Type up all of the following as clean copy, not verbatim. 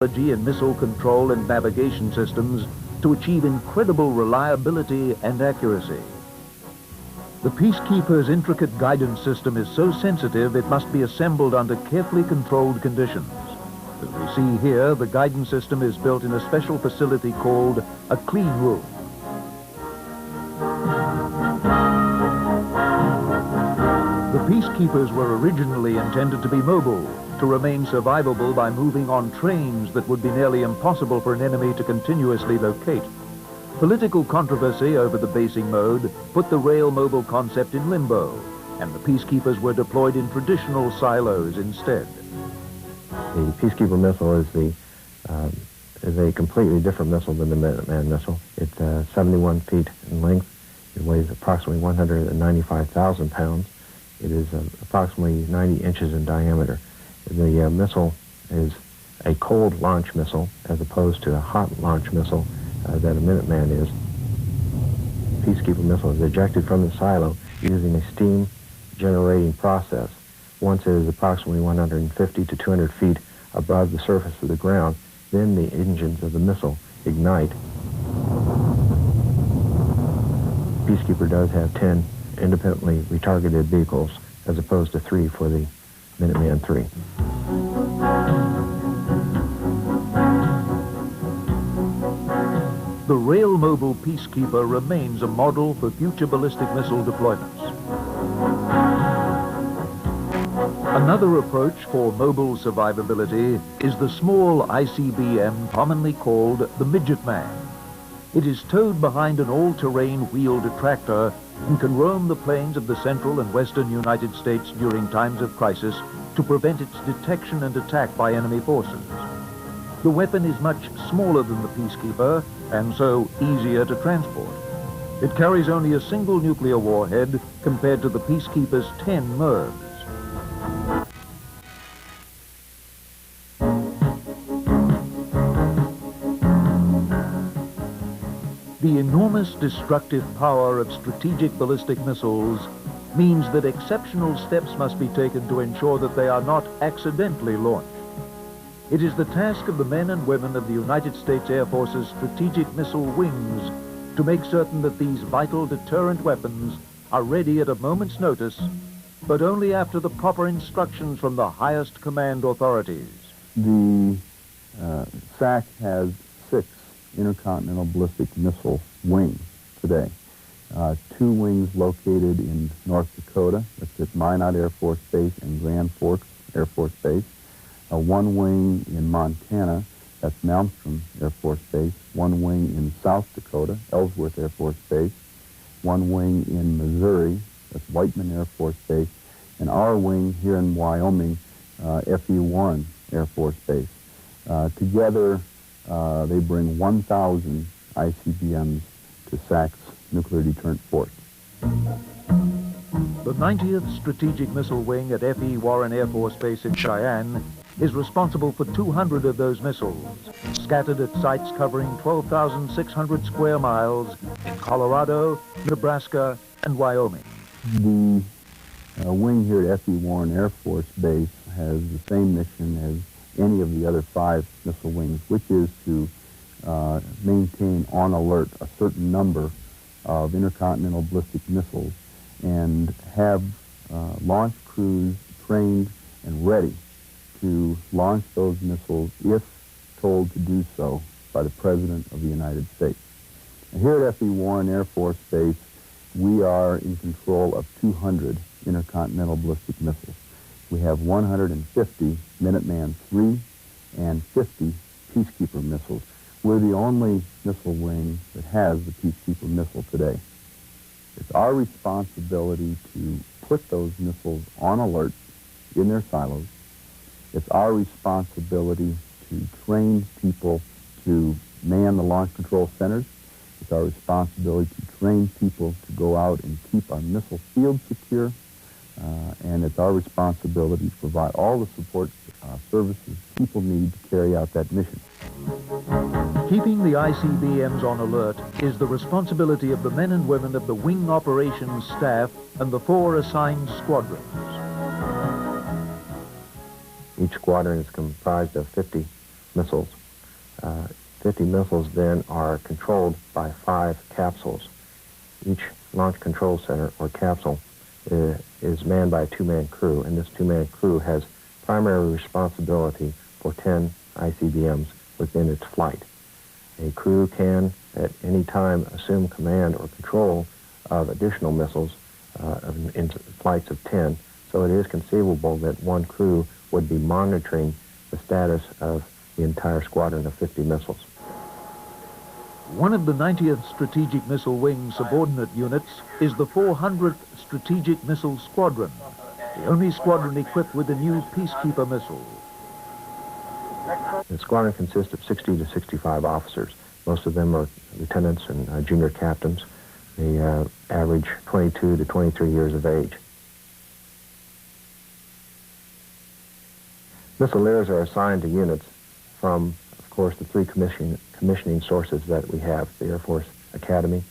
in missile control and navigation systems to achieve incredible reliability and accuracy. The Peacekeeper's intricate guidance system is so sensitive it must be assembled under carefully controlled conditions. As we see here, the guidance system is built in a special facility called a clean room. The Peacekeepers were originally intended to be mobile, to remain survivable by moving on trains that would be nearly impossible for an enemy to continuously locate. Political controversy over the basing mode put the rail mobile concept in limbo, and the Peacekeepers were deployed in traditional silos instead. The Peacekeeper missile is a completely different missile than the Minuteman missile. It's 71 feet in length. It weighs approximately 195,000 pounds. It is approximately 90 inches in diameter. The missile is a cold launch missile as opposed to a hot launch missile that a Minuteman is. The Peacekeeper missile is ejected from the silo using a steam generating process. Once it is approximately 150 to 200 feet above the surface of the ground, then the engines of the missile ignite. Peacekeeper does have 10 independently retargeted vehicles as opposed to 3 for the Minuteman III. The rail-mobile Peacekeeper remains a model for future ballistic missile deployments. Another approach for mobile survivability is the small ICBM commonly called the Midget Man. It is towed behind an all-terrain wheeled tractor and can roam the plains of the central and western United States during times of crisis to prevent its detection and attack by enemy forces. The weapon is much smaller than the Peacekeeper and so easier to transport. It carries only a single nuclear warhead compared to the Peacekeeper's 10 MIRVs. The enormous destructive power of strategic ballistic missiles means that exceptional steps must be taken to ensure that they are not accidentally launched. It is the task of the men and women of the United States Air Force's strategic missile wings to make certain that these vital deterrent weapons are ready at a moment's notice, but only after the proper instructions from the highest command authorities. The SAC has 6 intercontinental ballistic missile wings today. 2 wings located in North Dakota, that's at Minot Air Force Base and Grand Forks Air Force Base. 1 wing in Montana, that's Malmstrom Air Force Base. 1 wing in South Dakota, Ellsworth Air Force Base. 1 wing in Missouri, that's Whiteman Air Force Base. And our wing here in Wyoming, FE-1 Air Force Base. Together, they bring 1,000 ICBMs to SAC's nuclear deterrent force. The 90th Strategic Missile Wing at F.E. Warren Air Force Base in Cheyenne is responsible for 200 of those missiles, scattered at sites covering 12,600 square miles in Colorado, Nebraska, and Wyoming. The wing here at F.E. Warren Air Force Base has the same mission as any of the other 5 missile wings, which is to maintain on alert a certain number of intercontinental ballistic missiles and have launch crews trained and ready to launch those missiles if told to do so by the President of the United States. And here at F.E. Warren Air Force Base, we are in control of 200 intercontinental ballistic missiles. We have 150 Minuteman III and 50 Peacekeeper missiles. We're the only missile wing that has the Peacekeeper missile today. It's our responsibility to put those missiles on alert in their silos. It's our responsibility to train people to man the launch control centers. It's our responsibility to train people to go out and keep our missile field secure. And it's our responsibility to provide all the support services people need to carry out that mission. Keeping the ICBMs on alert is the responsibility of the men and women of the Wing Operations Staff and the 4 assigned squadrons. Each squadron is comprised of 50 missiles. 50 missiles then are controlled by 5 capsules. Each launch control center or capsule is manned by a 2-man crew, and this 2-man crew has primary responsibility for 10 ICBMs within its flight. A crew can at any time assume command or control of additional missiles in flights of 10, so it is conceivable that one crew would be monitoring the status of the entire squadron of 50 missiles. One of the 90th Strategic Missile Wing's subordinate units is the 400th Strategic Missile Squadron, the only squadron equipped with the new Peacekeeper missile. The squadron consists of 60 to 65 officers. Most of them are lieutenants and junior captains. They average 22 to 23 years of age. Missileers are assigned to units from, of course, the 3 commissioning sources that we have: the Air Force Academy,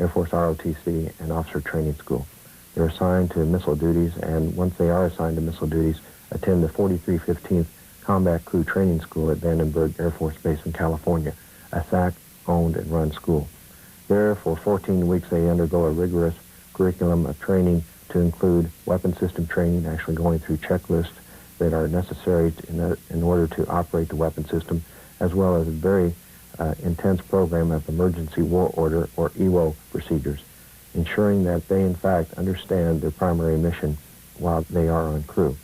Air Force ROTC, and Officer Training School. They're assigned to missile duties, and once they are assigned to missile duties, attend the 4315th Combat Crew Training School at Vandenberg Air Force Base in California, a SAC-owned and run school. There, for 14 weeks, they undergo a rigorous curriculum of training to include weapon system training, actually going through checklists that are necessary in order to operate the weapon system, as well as a very intense program of emergency war order, or EWO, procedures, ensuring that they, in fact, understand their primary mission while they are on crew.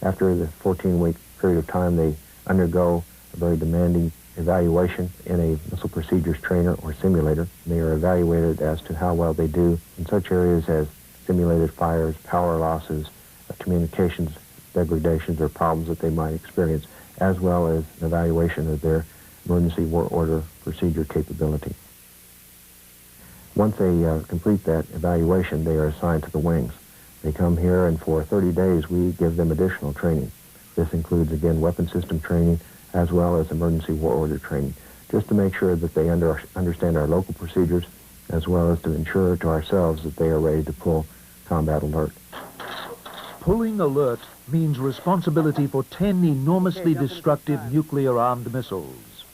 After the 14-week period of time, they undergo a very demanding evaluation in a missile procedures trainer or simulator. They are evaluated as to how well they do in such areas as simulated fires, power losses, communications degradations or problems that they might experience, as well as an evaluation of their emergency war order procedure capability. Once they complete that evaluation, they are assigned to the wings. They come here, and for 30 days we give them additional training. This includes, again, weapon system training as well as emergency war order training, just to make sure that they understand our local procedures, as well as to ensure to ourselves that they are ready to pull combat alert. Pulling alert means responsibility for 10 enormously destructive nuclear-armed missiles.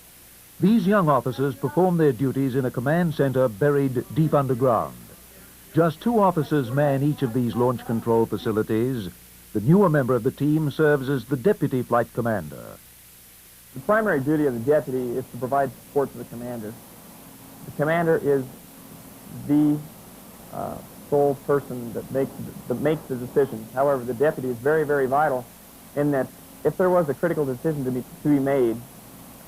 These young officers perform their duties in a command center buried deep underground. Just 2 officers man each of these launch control facilities. The newer member of the team serves as the deputy flight commander. The primary duty of the deputy is to provide support to the commander. The commander is the sole person that makes the decisions. However, the deputy is very, very vital in that if there was a critical decision to be made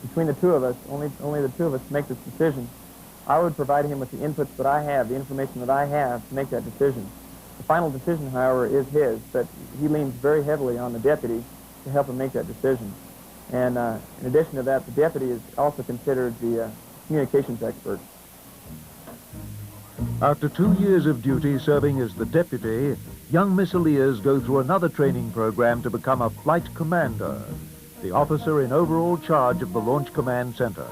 between the 2 of us, only the 2 of us make this decision, I would provide him with the inputs that I have, the information that I have to make that decision. The final decision, however, is his, but he leans very heavily on the deputy to help him make that decision. And in addition to that, the deputy is also considered the communications expert. After 2 years of duty serving as the deputy, young missileers go through another training program to become a flight commander, the officer in overall charge of the Launch Command Center.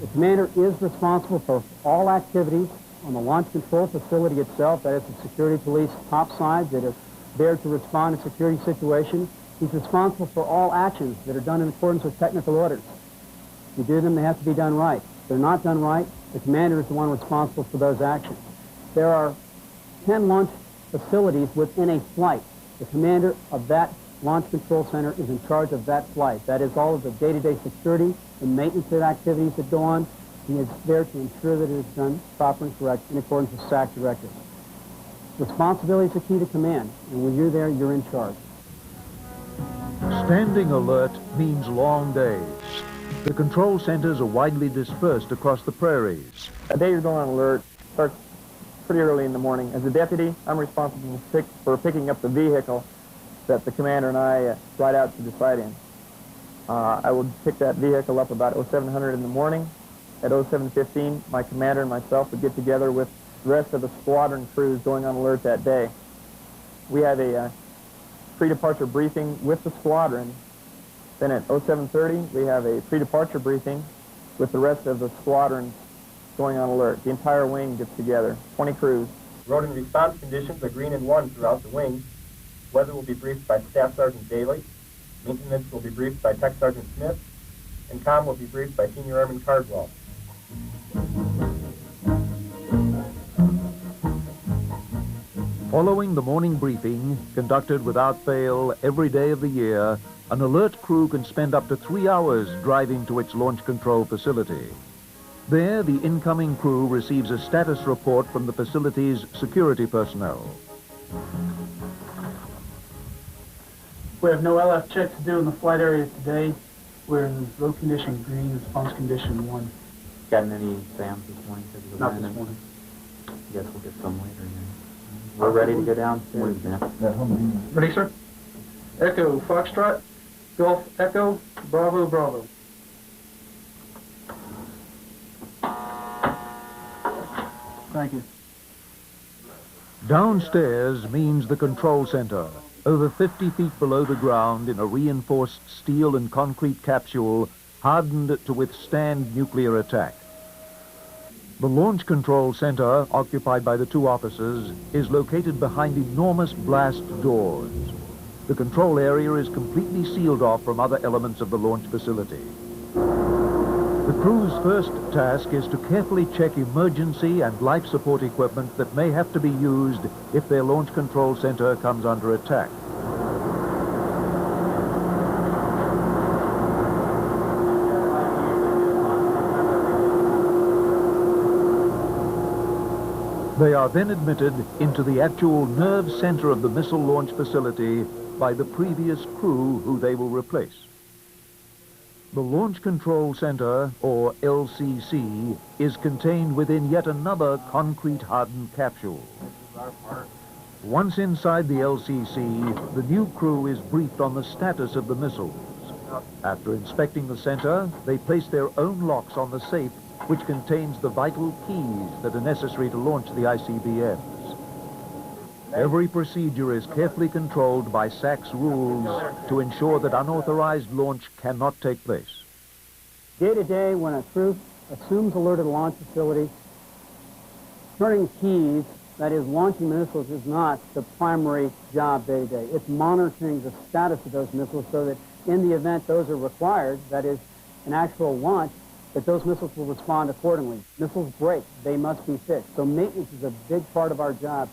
The commander is responsible for all activities on the launch control facility itself, that is the security police topside that is there to respond to security situations. He's responsible for all actions that are done in accordance with technical orders. If you do them, they have to be done right. If they're not done right, the commander is the one responsible for those actions. There are 10 launch facilities within a flight. The commander of that launch control center is in charge of that flight. That is all of the day-to-day security and maintenance activities that go on. He is there to ensure that it is done proper and correct in accordance with SAC directives. Responsibility is the key to command, and when you're there, you're in charge. Standing alert means long days. The control centers are widely dispersed across the prairies. A day you're going on alert starts pretty early in the morning. As a deputy, I'm responsible for picking up the vehicle that the commander and I ride out to the site in. I would pick that vehicle up about 0700 in the morning. At 0715, my commander and myself would get together with the rest of the squadron crews going on alert that day. We have a pre-departure briefing with the squadron. Then at 0730, we have a pre-departure briefing with the rest of the squadron going on alert. The entire wing gets together, 20 crews. Road and response conditions are green and 1 throughout the wing. Weather will be briefed by Staff Sergeant Daly. Maintenance will be briefed by Tech Sergeant Smith. and Com will be briefed by Senior Airman Cardwell. Following the morning briefing, conducted without fail every day of the year, an alert crew can spend up to 3 hours driving to its launch control facility. There, the incoming crew receives a status report from the facility's security personnel. We have no LF check to do in the flight area today. We're in road condition green, response condition 1. Gotten any SAMs this morning? Not this morning. Guess we'll get some later. We're ready to go downstairs then. Ready, sir? Echo, Foxtrot, Golf, Echo, Bravo, Bravo. Thank you. Downstairs means the control center, over 50 feet below the ground in a reinforced steel and concrete capsule hardened to withstand nuclear attack. The Launch Control Center, occupied by the 2 officers, is located behind enormous blast doors. The control area is completely sealed off from other elements of the launch facility. The crew's first task is to carefully check emergency and life support equipment that may have to be used if their Launch Control Center comes under attack. They are then admitted into the actual nerve center of the missile launch facility by the previous crew who they will replace. The Launch Control Center, or LCC, is contained within yet another concrete-hardened capsule. Once inside the LCC, the new crew is briefed on the status of the missiles. After inspecting the center, they place their own locks on the safe, which contains the vital keys that are necessary to launch the ICBMs. Every procedure is carefully controlled by SAC's rules to ensure that unauthorized launch cannot take place. Day to day, when a crew assumes alert at a launch facility, turning keys, that is, launching missiles, is not the primary job day to day. It's monitoring the status of those missiles so that in the event those are required, that is, an actual launch, that those missiles will respond accordingly. Missiles break, they must be fixed. So maintenance is a big part of our job.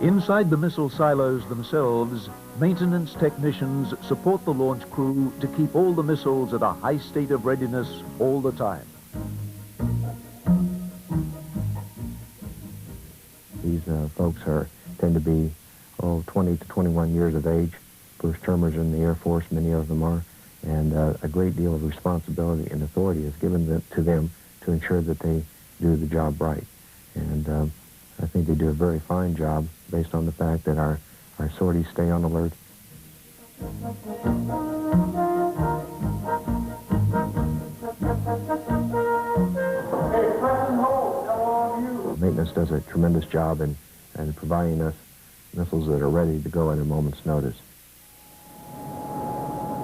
Inside the missile silos themselves, maintenance technicians support the launch crew to keep all the missiles at a high state of readiness all the time. These folks tend to be 20 to 21 years of age, first termers in the Air Force, many of them are, and a great deal of responsibility and authority is given to them to ensure that they do the job right. And I think they do a very fine job based on the fact that our sorties stay on alert. Maintenance does a tremendous job in providing us missiles that are ready to go at a moment's notice.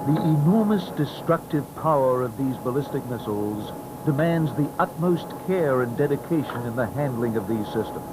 The enormous destructive power of these ballistic missiles demands the utmost care and dedication in the handling of these systems.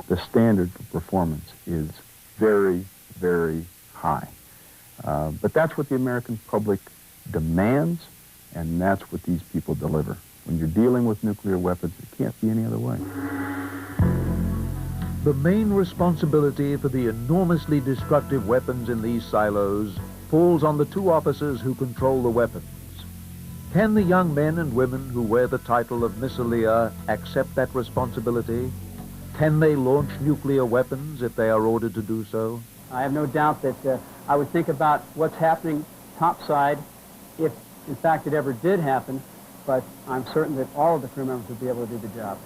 The standard for performance is very, very high. But that's what the American public demands, and that's what these people deliver. When you're dealing with nuclear weapons, it can't be any other way. The main responsibility for the enormously destructive weapons in these silos falls on the 2 officers who control the weapons. Can the young men and women who wear the title of missileer accept that responsibility? Can they launch nuclear weapons if they are ordered to do so? I have no doubt that I would think about what's happening topside if, in fact, it ever did happen, but I'm certain that all of the crew members would be able to do the job.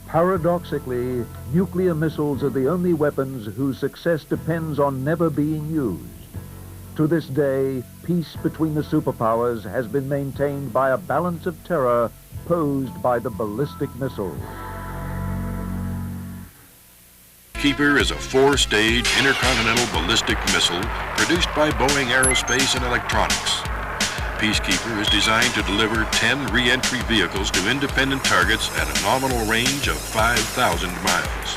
Paradoxically, nuclear missiles are the only weapons whose success depends on never being used. To this day, peace between the superpowers has been maintained by a balance of terror posed by the ballistic missile. Peacekeeper is a 4-stage intercontinental ballistic missile produced by Boeing Aerospace and Electronics. Peacekeeper is designed to deliver 10 re-entry vehicles to independent targets at a nominal range of 5,000 miles.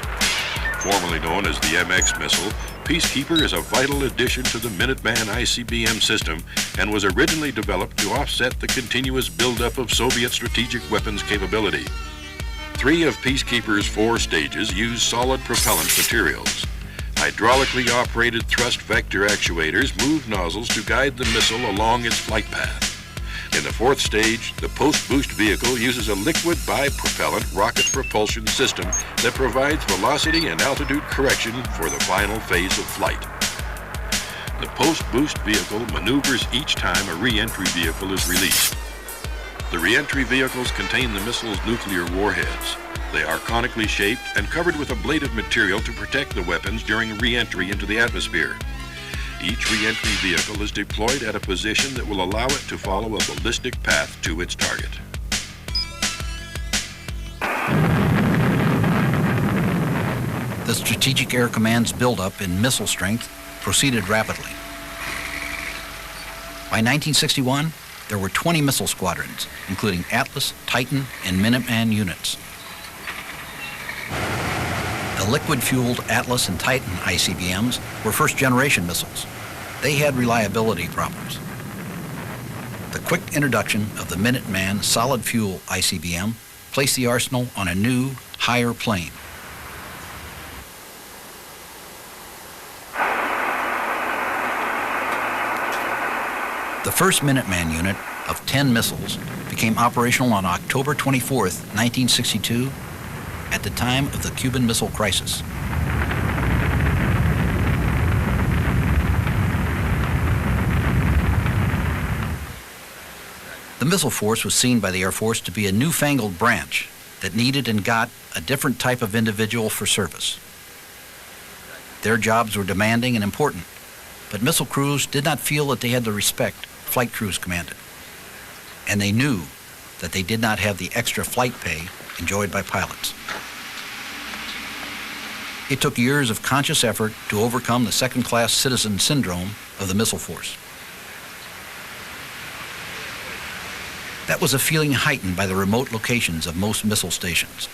Formerly known as the MX missile, Peacekeeper is a vital addition to the Minuteman ICBM system and was originally developed to offset the continuous buildup of Soviet strategic weapons capability. 3 of Peacekeeper's 4 stages use solid propellant materials. Hydraulically operated thrust vector actuators move nozzles to guide the missile along its flight path. In the 4th stage, the post-boost vehicle uses a liquid bipropellant rocket propulsion system that provides velocity and altitude correction for the final phase of flight. The post-boost vehicle maneuvers each time a re-entry vehicle is released. The re-entry vehicles contain the missile's nuclear warheads. They are conically shaped and covered with ablative material to protect the weapons during re-entry into the atmosphere. Each re-entry vehicle is deployed at a position that will allow it to follow a ballistic path to its target. The Strategic Air Command's buildup in missile strength proceeded rapidly. By 1961, there were 20 missile squadrons, including Atlas, Titan, and Minuteman units. The liquid-fueled Atlas and Titan ICBMs were first-generation missiles. They had reliability problems. The quick introduction of the Minuteman solid-fuel ICBM placed the arsenal on a new, higher plane. The first Minuteman unit of 10 missiles became operational on October 24th, 1962, at the time of the Cuban Missile Crisis. The missile force was seen by the Air Force to be a newfangled branch that needed and got a different type of individual for service. Their jobs were demanding and important, but missile crews did not feel that they had the respect flight crews commanded, and they knew that they did not have the extra flight pay enjoyed by pilots. It took years of conscious effort to overcome the second-class citizen syndrome of the missile force. That was a feeling heightened by the remote locations of most missile stations.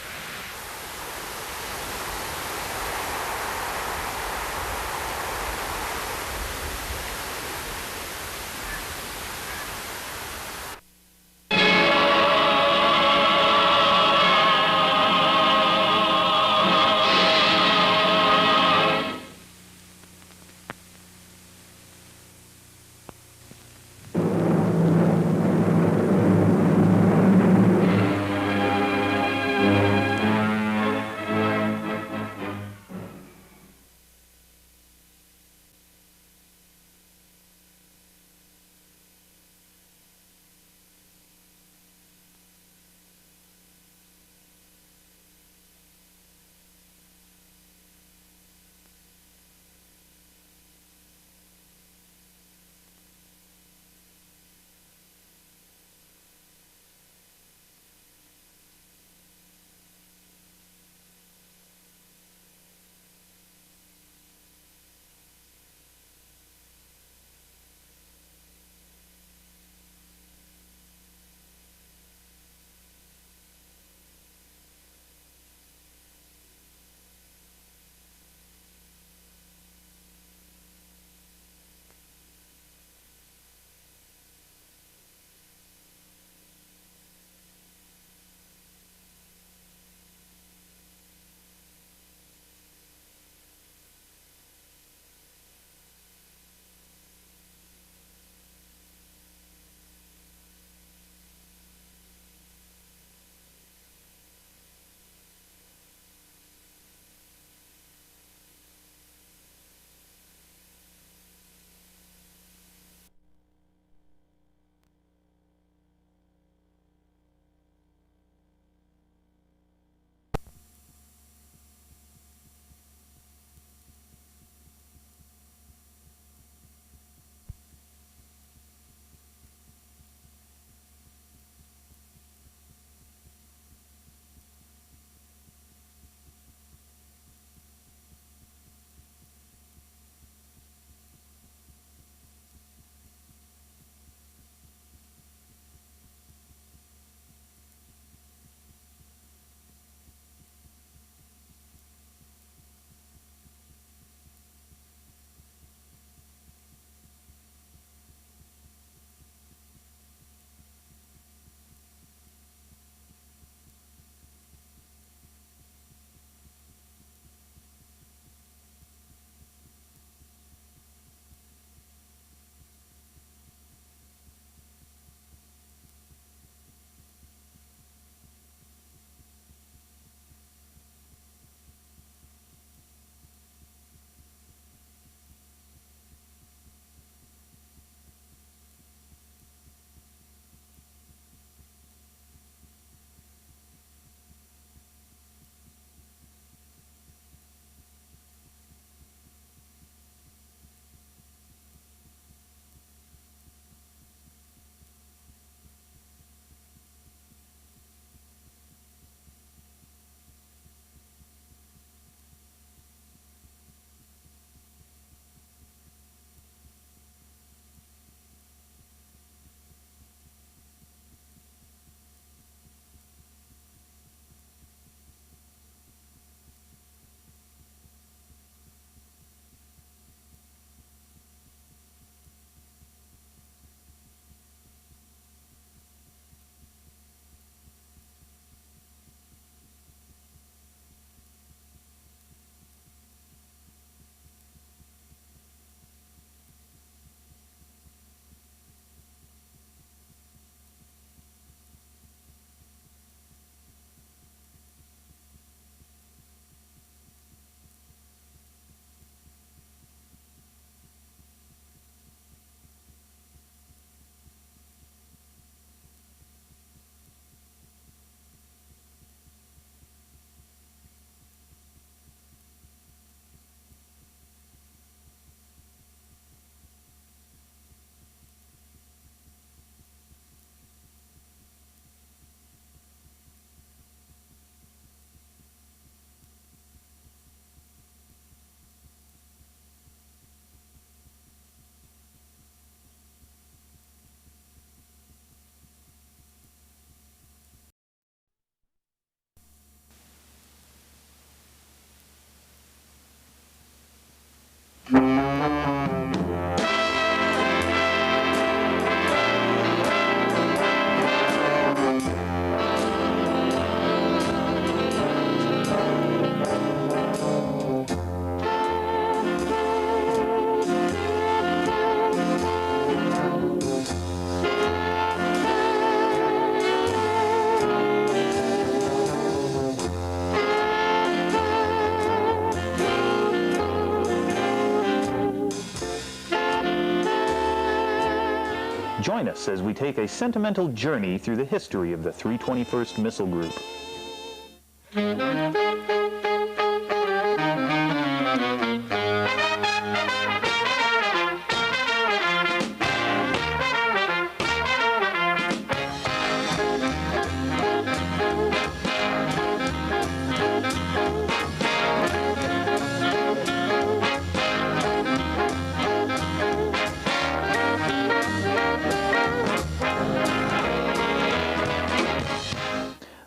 Join us as we take a sentimental journey through the history of the 321st Missile Group.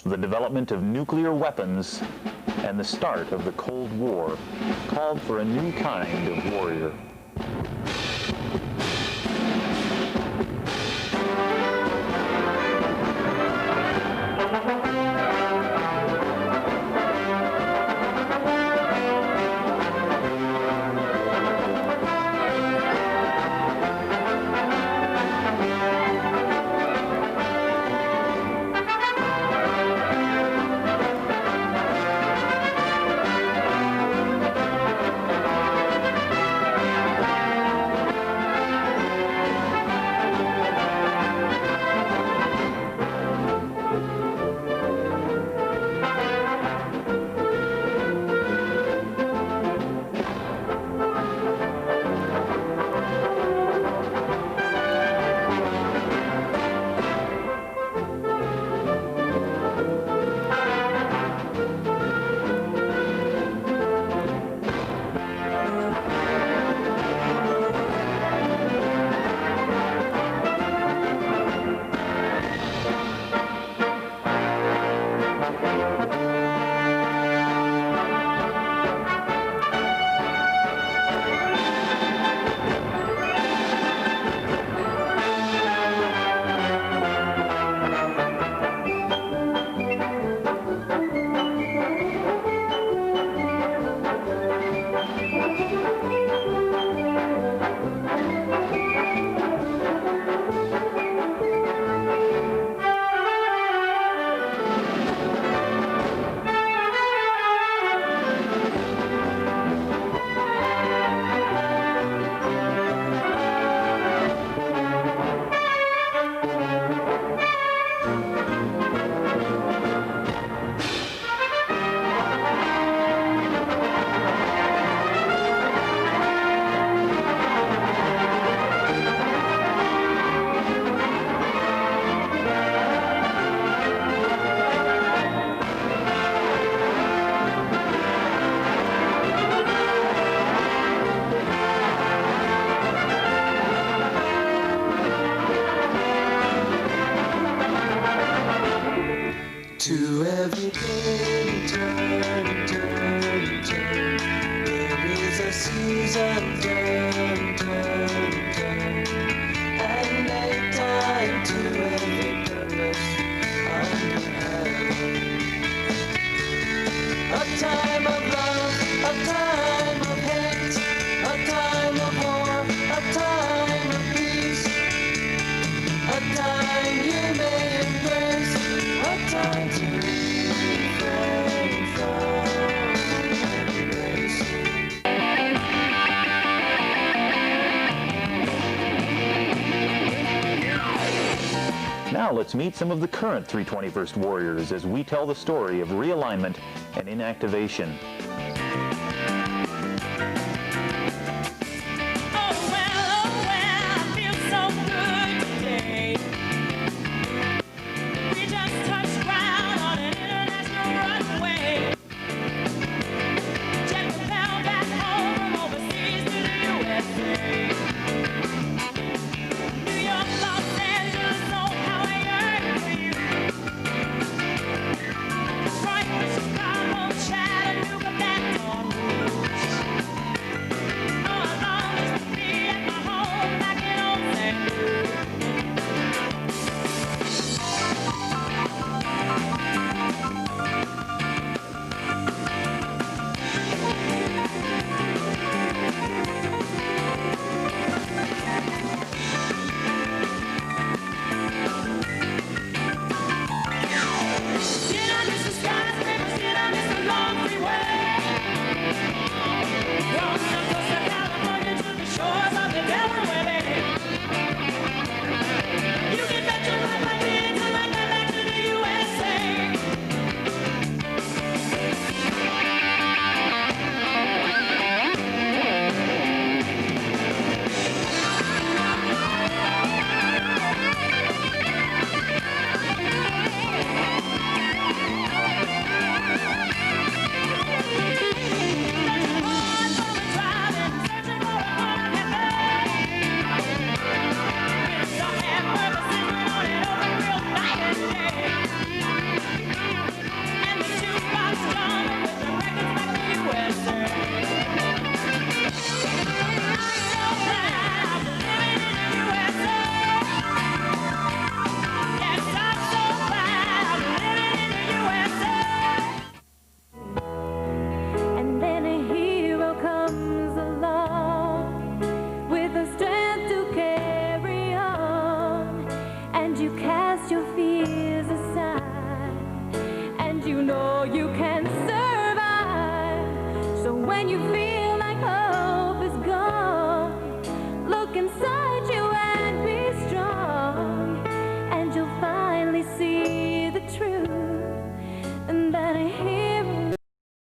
The development of nuclear weapons and the start of the Cold War called for a new kind of warrior. To every day, turn, turn, turn. There is a season, turn, turn, turn. And a time to every purpose under heaven. A time of love, a time of hate, a time of war, a time of peace. A time you may embrace, a time to refrain from embracing. Now let's meet some of the current 321st Warriors as we tell the story of realignment and inactivation. Chicago, Chattanooga, when you feel